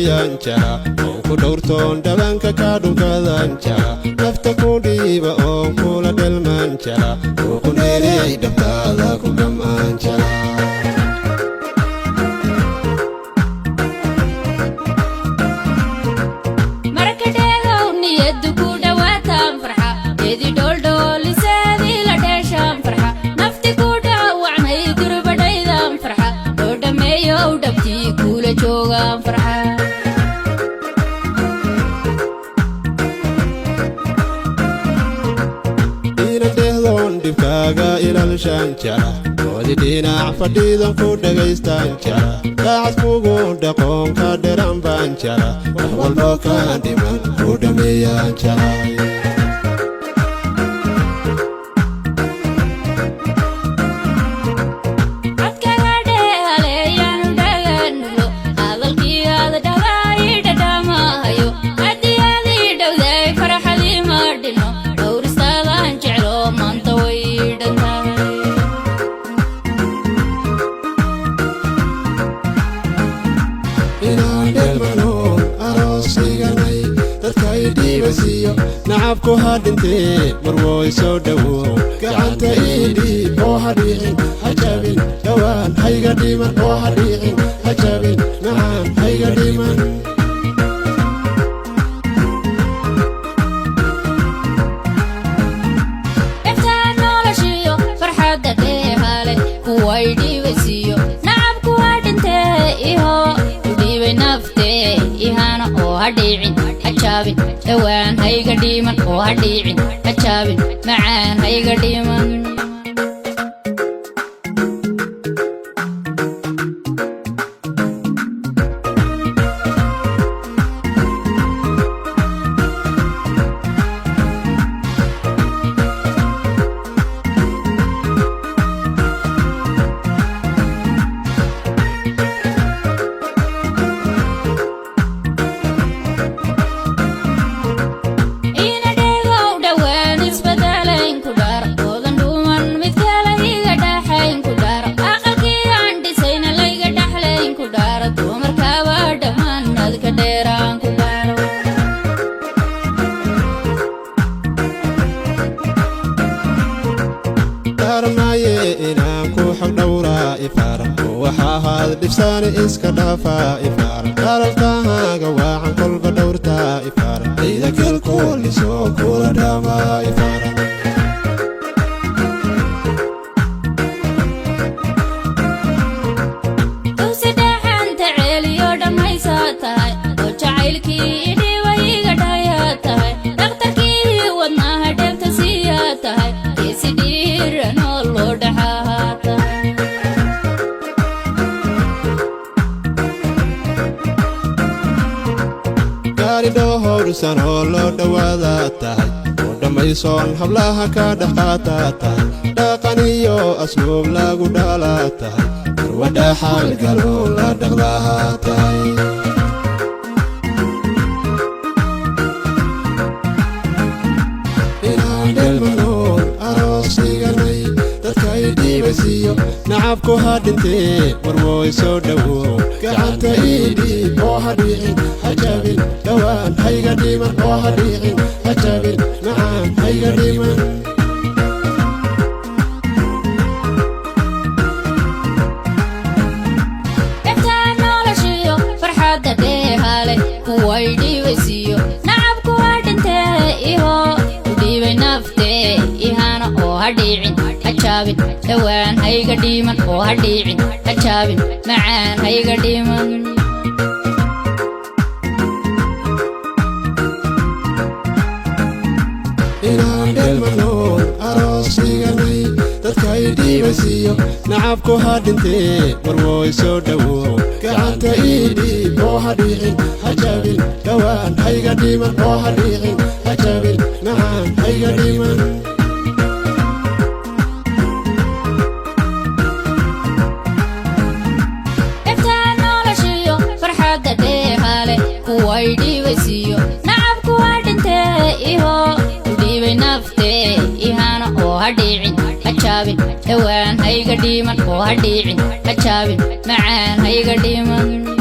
dhawayaan jara oo ku dhowrtoon dhabanka ka dhunkadan jara nafta ku dhiiba oo kula dhalmaan jara oo ku dheeray dhabtaada ku dhammaan jara dibkaaga ilaalshaan jara oodi dhinac fadhiidan ku dhagaystaan jara daacad kugu dhaqoon ka dheran baan jara wax walbo ka dhiman ku dhameeyaan jara nacabku hadhintee marwooy soo dhowow gacanta ii dhiib oo hadhiicin ha jabin dhowaan hayga dhiman oo hadhiicin ha jabin macaan hayga dhiman dhawaan hayga dhiman oo hadhiicin ha jabin macaan hayga dhiman inaan ku xaq dhowraa ifaaran oo waxa ahaad dhibsaani iska dhaafaa ifaaran qalalkahaaga waacan kolba dhowrtaa ifaaran ciida kelkuulisoo kula dhaamaa ifaaran howrsan oo loo dhawaada tahay oo dhammaysoon hablaha ka dhaqaata tahay dhaqan iyo asluub lagu dhala tahay warwadha xaalgaloo la dhaqdaha tahay inaan dhelmanoon aroos dhiganay dadkay dhiibasiiyo nacabku hadhintee marwooy soo dhowow gacanta ii dhiib oo hadhiicin ha jabin dhowaan hayga dhiman oo hadhiicin ha jabin macaan hayga dhiman dhegtaa noloshiyo farxadda dheehale kuway dhiibasiiyo nacabku hadhintee iho u dhiibay naftee ihana oo hadhiicin ha jabin dhowaan hayga dhiman oo hadhiicin ha jabin macaan hayga dhiman inaan dhelmanoon aroos dhiganay dadkay dhiibasiiyo nacabku hadhintee marwooy soo dhowow gacanta ii dhiib oo hadhiicin ha jabin dhowaan hayga dhiman oo hadhiicin ha jabin macaan hayga dhiman dhegtaa noloshiyo farxadda dheehale kuway dhiibasiiyo nacabku hadhintee iho naftee ihana oo hadhiicin ha jabin dhowaan hayga dhiman oo hadhiicin ha jabin macaan hayga dhiman